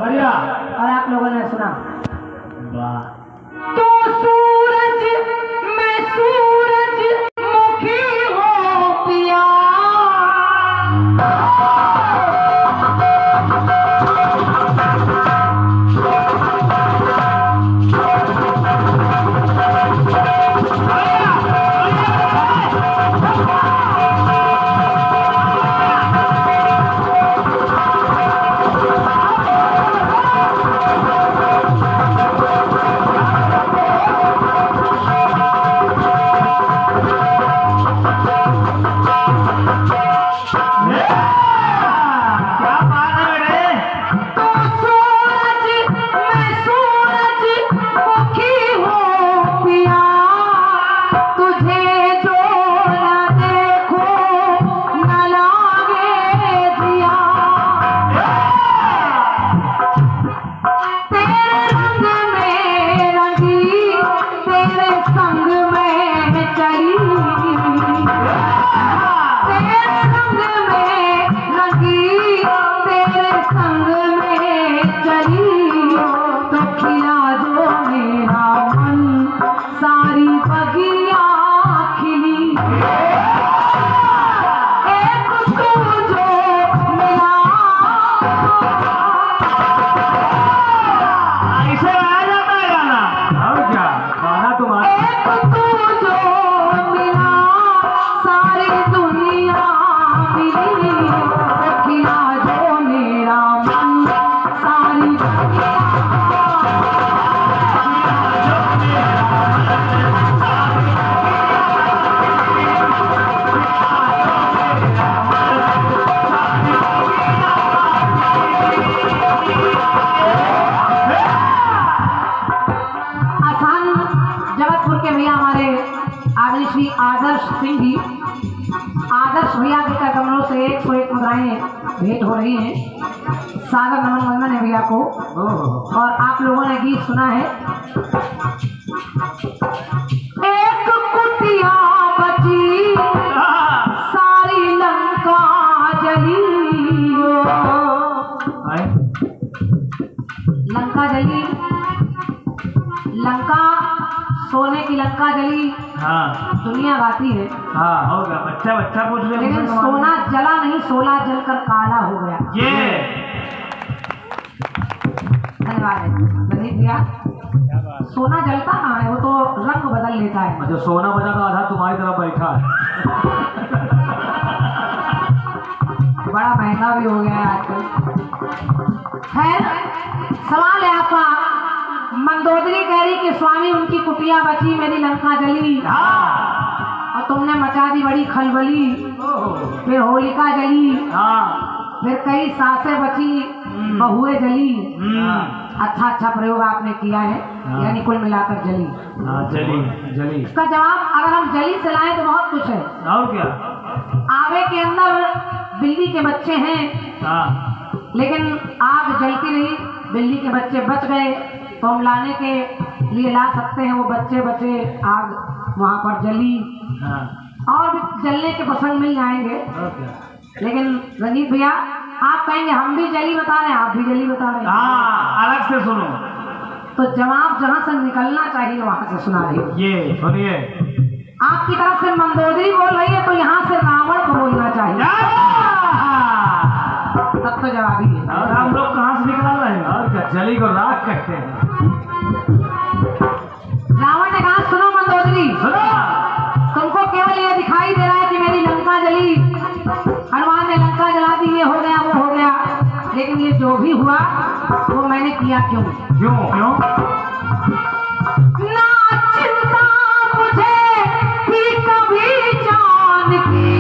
बढ़िया। और आप लोगों ने सुना वाह। तो सूरज मैं सूरज मुखी हो पिया आदर्श भैया के कमरों से 101 मुद्राएं भेंट हो रही हैं। सागर नमन वंदन है भैया को। और आप लोगों ने गीत सुना है। एक कुटिया बची सारी लंका जली, लंका जली, लंका सोने की लंका जली। हाँ दुनिया गाती है। हाँ होगा। बच्चा बच्चा पूछ रहे, लेकिन सोना जला नहीं, सोला जलकर काला हो गया। ये धन्यवाद है भैया। सोना जलता कहाँ है, वो तो रंग बदल लेता है। जो सोना बजा तो आधा तुम्हारी तरफ बैठा है। बड़ा महंगा भी हो गया है आजकल। खैर सवाल है आपका। मंदोदरी कह रही कि स्वामी उनकी कुटिया बची मेरी लंका जली। और तुमने मचा दी बड़ी खलबली। फिर होलिका जली। फिर कई सासें बची, बहुएं जली। अच्छा अच्छा प्रयोग आपने किया है, यानी कुल मिलाकर जली। जली जली। इसका जवाब अगर हम जली से लाएं तो बहुत कुछ है। और क्या? आवे के अंदर बिल्ली के बच्चे हैं, लेकिन आग जलती रही, बिल्ली के बच्चे बच गए, तो हम लाने के लिए ला सकते हैं। वो बच्चे बचे, आग वहाँ पर जली। और भी जलने के प्रसंग मिल जाएंगे। लेकिन रंजीत भैया आप कहेंगे हम भी जली बता रहे हैं, आप भी जली बता रहे हैं। अलग से सुनो। तो जवाब जहाँ से निकलना चाहिए वहाँ से सुना रही। ये सुनिए, आपकी तरफ से मंदोदरी बोल रही है तो यहाँ से रावण को बोलना चाहिए, तब तो जवाब ही है। और हम लोग कहाँ से निकल रहे हैं? और क्या, जली को राख कहते हैं। रावण ने कहा सुनो मंदोदरी, तुमको केवल ये दिखाई दे रहा है कि मेरी लंका जली, हनुमान ने लंका जला दी, ये हो गया वो हो गया, लेकिन ये जो भी हुआ वो मैंने किया क्यों? क्यों क्यों? ना चिंता मुझे थी कभी जान की,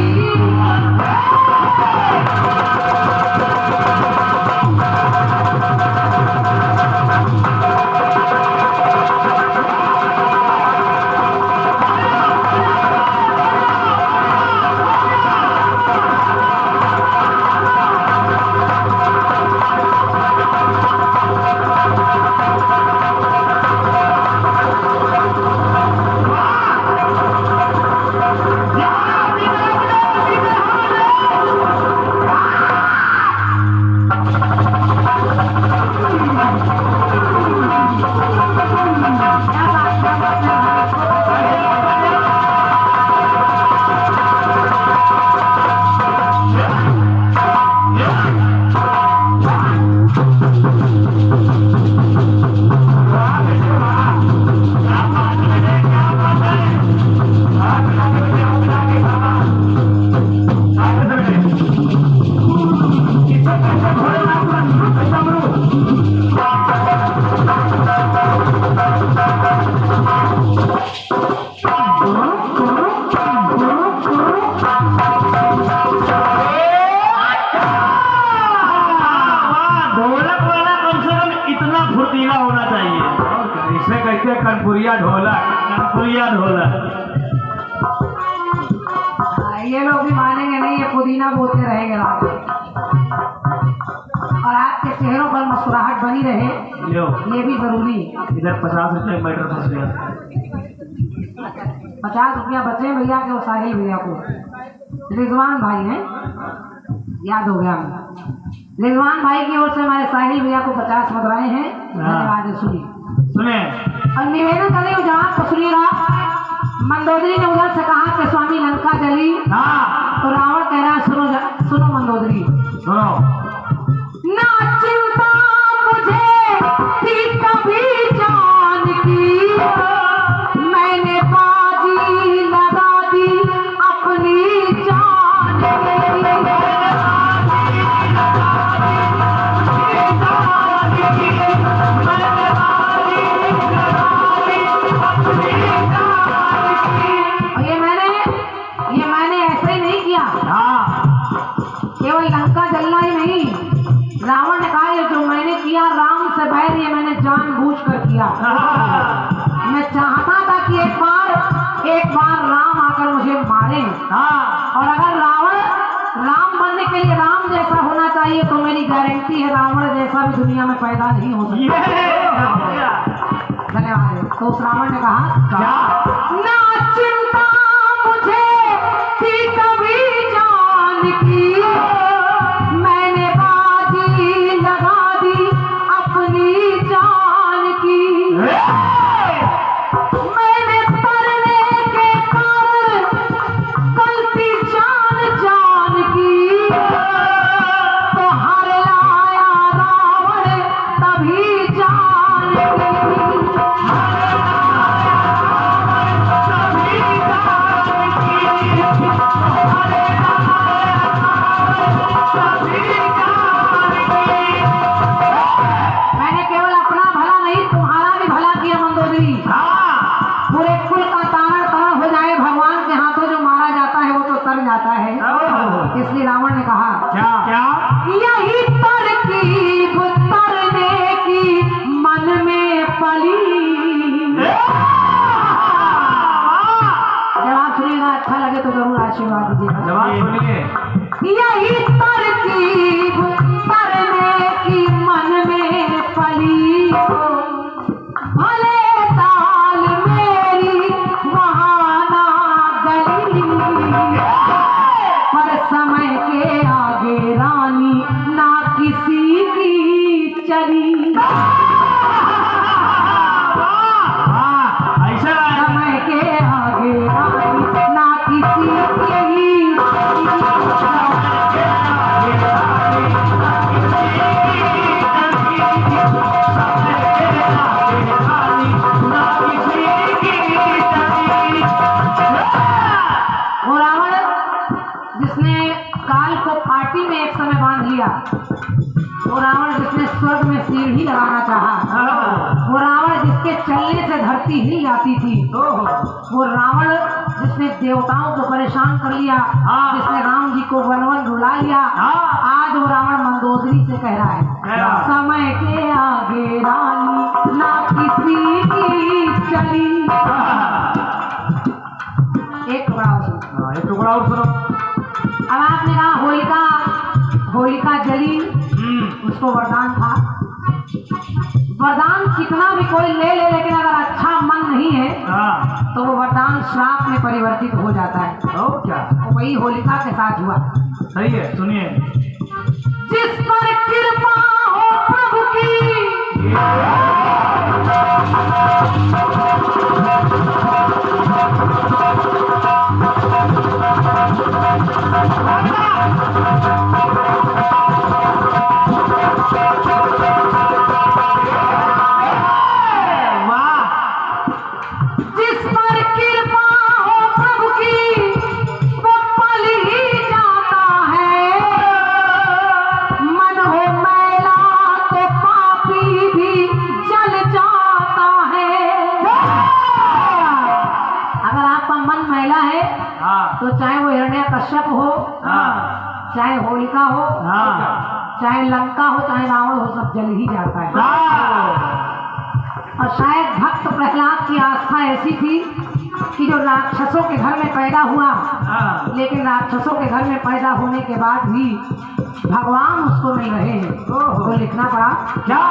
पुदीना होना चाहिए। और क्या, इसे कहते हैं कनपुरिया ढोलक। कनपुरिया ढोलक। ये लोग भी मानेंगे नहीं, ये पुदीना बोलते रहेंगे रात में। और आपके चेहरों पर मुस्कुराहट बनी रहे, लो ये भी जरूरी है। इधर 50 रुपये मीटर फंस गया। 50 रुपया बचे भैया के, वो साहिल भैया को। रिजवान भाई हैं, याद हो गया हमें। रिजवान भाई की ओर से हमारे साहिल भैया को 50 मुद्राएं हैं। धन्यवाद है, सुनिए। सुने और निवेदन कर रही हूँ, जहाँ सुनिएगा। मंदोदरी ने उधर से कहा कि स्वामी लंका जली, हाँ तो रावण कह रहा है सुनो मंदोदरी, सुनो। ना चिंता मुझे थी कभी जान की, मैंने बाजी लगा दी अपनी जान की। ये मैंने ऐसे ही नहीं किया, केवल लंका जलना ही नहीं। रावण ने कहा ये जो मैंने किया राम से बैर, ये मैंने जानबूझकर किया। मैं चाहता था कि एक बार राम आकर मुझे मारे। और अगर राम बनने के लिए राम जैसा होना चाहिए, तो मेरी गारंटी है रावण जैसा भी दुनिया में पैदा नहीं हो सकता। धन्यवाद। तो उस रावण ने कहा ना चिंता मुझे थी कभी जान की, मैंने बाजी लगा दी अपनी जान की। मैंने तरने के कारण गलती जान की, तो हार लाया रावण तभी जान की। मैंने केवल अपना भला नहीं, तुम्हारा भी भला किया मंदोदरी। पूरे कुल का तारण तारण हो जाए, भगवान के हाथों जो मारा जाता है वो तो तर जाता है। इसलिए रावण ने कहा क्या यही तरकीब तरने की मन में पली। जवाब सुनिएगा, अच्छा लगे तो जरूर आशीर्वाद दीजिएगा। जवाब सुनिए। यही तरकीब तरने की मन में पली, भले ताल मेरी बहाना गली, पर समय के आगे रानी ना किसी की चली। ऐसा समय के आगे रानी ना किसी की वो रावण जिसने काल को पार्टी में एक समय बांध लिया, वो रावण जिसने स्वर्ग में सीढ़ी लगाना चाहा, वो रावण जिसके चलने से धरती हिल जाती थी, वो रावण जिसने देवताओं को परेशान कर लिया, जिसने राम जी को वन वन रुला लिया, आज वो रावण मंदोदरी से कह रहा है समय के आगे रानी ना किसी की चली। एक टुकड़ा और सुनो। एक टुकड़ा और सुनो। अब आपने कहा होलिका जली, उसको वरदान था। वरदान कितना भी कोई ले ले, लेकिन अगर अच्छा मन नहीं है तो वो वरदान श्राप में परिवर्तित हो जाता है। तो क्या, तो वही होलिका के साथ हुआ। सही है, सुनिए। जिस पर कृपा हो प्रभु की, जिस पर कृपा हो प्रभु की, वो पल ही जाता है। मन हो मैला तो पापी भी जल जाता है। अगर आपका मन मैला है तो चाहे वो हिरण्यकश्यप हो, चाहे होलिका हो, चाहे लंका हो, चाहे रावण हो, सब जल ही जाता है। और शायद भक्त प्रहलाद की आस्था ऐसी थी कि जो राक्षसों के घर में पैदा हुआ, लेकिन राक्षसों के घर में पैदा होने के बाद भी भगवान उसको मिल रहे हैं, तो लिखना पड़ा क्या?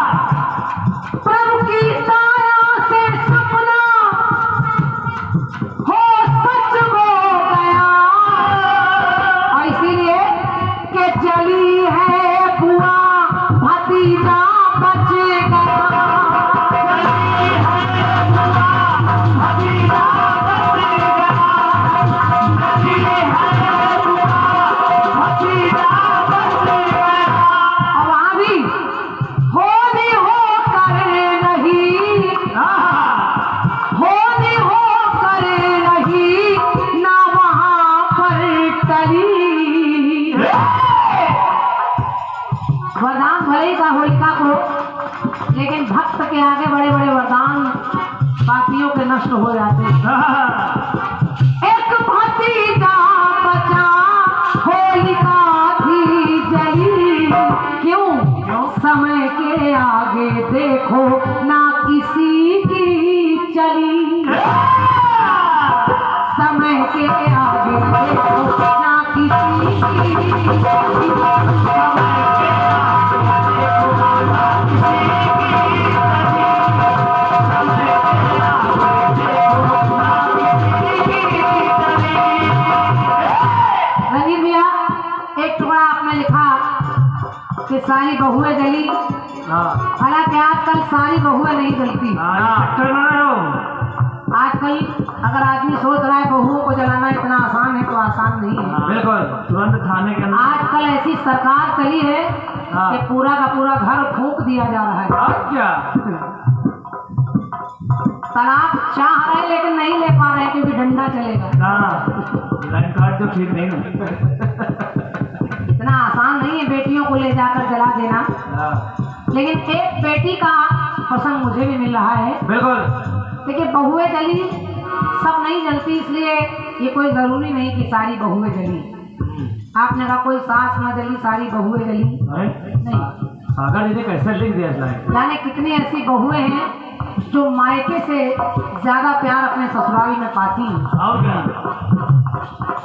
प्रभु की दया से सपना हो सच हो गया, और इसीलिए कि जली है बुआ भतीजा बच गया। वरदान भले ही था होलिका को, लेकिन भक्त के आगे बड़े बड़े वरदान पापियों के नष्ट हो जाते। एक भतीजा बचा होलिका थी जली, क्यों समय के आगे देखो ना किसी की चली, समय के आगे देखो ना किसी की चली। रंजीत भैया, एक टुकड़ा आपने लिखा कि सारी बहुएं जली, हालांकि आजकल सारी बहुएं नहीं जलती। आजकल अगर आदमी सोच रहा है बहुओं को जलाना इतना आसान है, तो आसान नहीं है। बिल्कुल, तुरंत थाने के अंदर। आजकल ऐसी सरकार चली है कि पूरा का पूरा घर फूंक दिया जा रहा है। अब क्या? तलाक चाह रहे लेकिन नहीं ले पा रहे क्योंकि डंडा चलेगा। लाइन कार्ड तो ठीक नहीं ना। इतना आसान नहीं है बेटियों को ले जाकर जला देना, लेकिन एक बेटी का प्रसंग मुझे भी मिल रहा है। बिल्कुल। देखिए, बहुएं जली, सब नहीं जलती, इसलिए ये कोई जरूरी नहीं कि सारी बहुएं जली। आपने कहा कोई सास न जली सारी बहुएं जली, नहीं। सागर जी ने कैसे लिख दिया इसलिए? यानी कितनी ऐसी बहुएं हैं जो मायके से ज्यादा प्यार अपने ससुराली में पाती हैं, और क्या?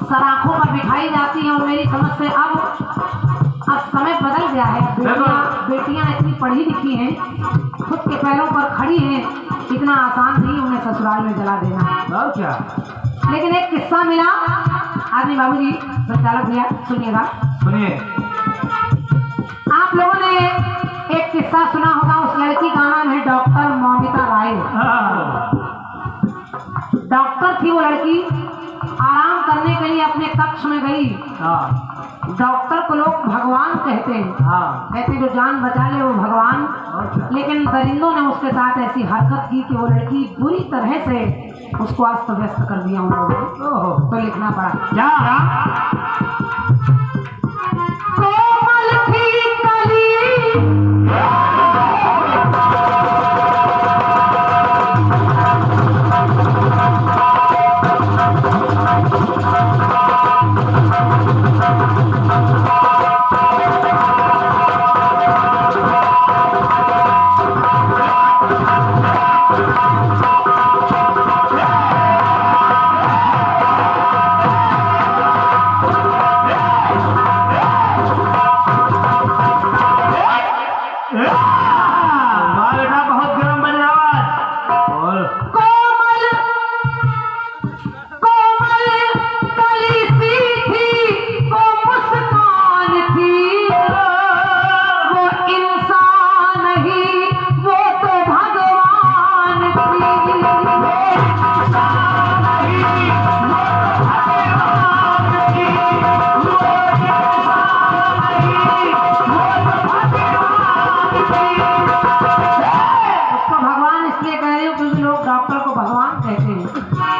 सराखों पर बिठाई जाती हैं। और मेरी समझ से अब समय बदल गया है। बेटियां इतनी पढ़ी लिखी हैं, खुद के पैरों पर खड़ी हैं, इतना आसान नहीं उन्हें ससुराल में जला देना। और क्या? लेकिन एक किस्सा मिला। आदमी बाबूजी, संचालक भैया सुनिएगा, सुनिए। आप लोगों ने एक किस्सा सुना होगा। उस लड़की का नाम है डॉक्टर मौमिता राय। डॉक्टर थी वो लड़की, आराम करने के लिए अपने कक्ष में गई। डॉक्टर को लोग भगवान कहते हैं, कहते जो जान बचा ले वो भगवान। लेकिन दरिंदों ने उसके साथ ऐसी हरकत की कि वो लड़की बुरी तरह से उसको अस्त व्यस्त कर दिया उन लोगों ने। तो लिखना पड़ा क्या? कोमल थी कली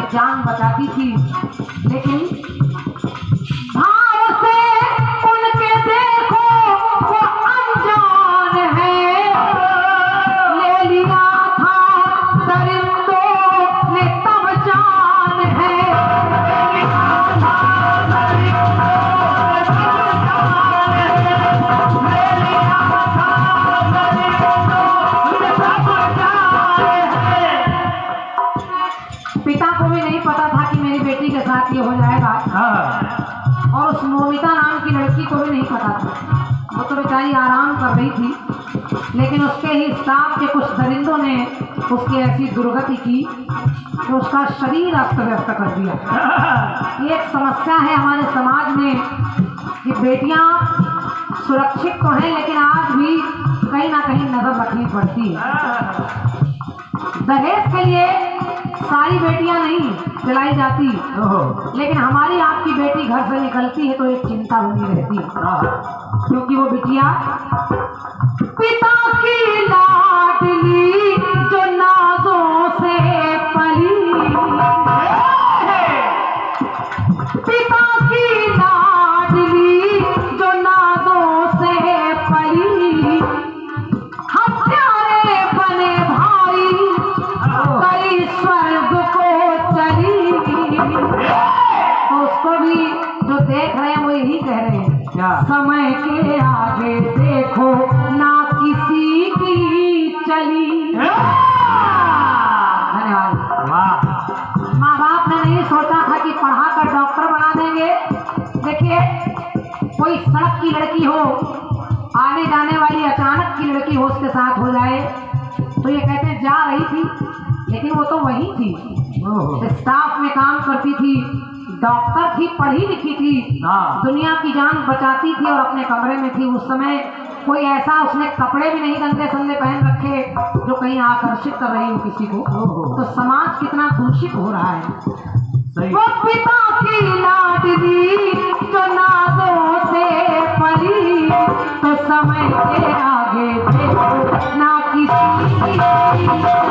जान बचाती थी, लेकिन भाव से उनके देखो वो अनजान है। ले लिया था दरिंदों ने तब जान है। उसको वो तो बेचारी आराम कर रही थी, लेकिन उसके ही स्टाफ के कुछ दरिंदों ने उसकी ऐसी दुर्गति की कि उसका शरीर अस्त व्यस्त कर दिया। ये एक समस्या है हमारे समाज में कि बेटियां सुरक्षित तो हैं, लेकिन आज भी कहीं ना कहीं नजर रखनी पड़ती है। दहेज के लिए सारी बेटियां नहीं दिलाई जाती, लेकिन हमारी आपकी बेटी घर से निकलती है तो एक चिंता बनी रहती है, क्योंकि वो बिटिया पिता की लाडली जो नाजों से पली, पिता की लाडली जो नाजों से पली, हत्यारे बने भाई कई स्वर्ग को चली। तो उसको भी जो देख रहे हैं वो यही कह रहे हैं, क्या? समय के आगे देखो ना किसी की चली। धन्यवाद। वाह, माँ बाप ने नहीं सोचा था कि पढ़ा कर डॉक्टर बना देंगे। देखिए, कोई सड़क की लड़की हो, आने जाने वाली अचानक की लड़की हो, उसके साथ हो जाए तो ये कहते हैं जा रही थी, लेकिन वो तो वही थी, स्टाफ में काम करती थी, डॉक्टर थी, पढ़ी लिखी थी, हाँ। दुनिया की जान बचाती थी और अपने कमरे में थी। उस समय कोई ऐसा, उसने कपड़े भी नहीं गंदे संदे पहन रखे जो कहीं आकर्षित कर रही हो किसी को। तो समाज कितना दूषित हो रहा है। सही। वो पिता की लाडली जो नाजों से पली, तो समय के आगे देखो ना किसी